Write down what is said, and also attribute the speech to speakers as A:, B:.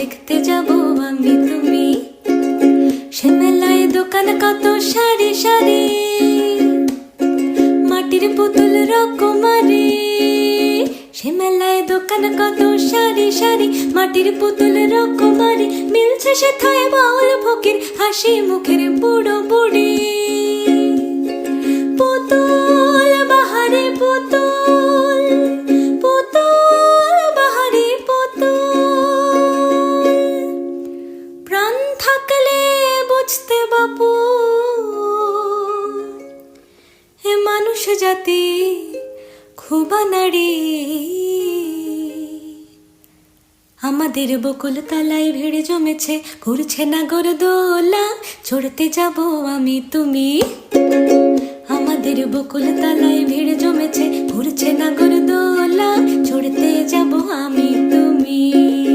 A: দেখতে যাব আমি তুমি। সে মেলায় দোকান কত সারি সারি, মাটির পুতুল রকমারি। সে মেলায় দোকান কত সারি সারি, মাটির পুতুল রকমারি। মিলছে সেথায় বাউল ফকির, হাসি মুখের বুড়ো বুড়ি। পুতুল বাহারি পুতুল, পুতুল বাহারি পুতুল। প্রাণ থাকলে বুঝতে বাপু, এ মানুষ জাতি খুব নারী। আমাদের বকুল তলায় ভিড় জমেছে, ঘুরছে নাগরদোলা, চড়তে যাব আমি তুমি। আমাদের বকুল তলায় ভিড় জমেছে, ঘুরছে নাগরদোলা।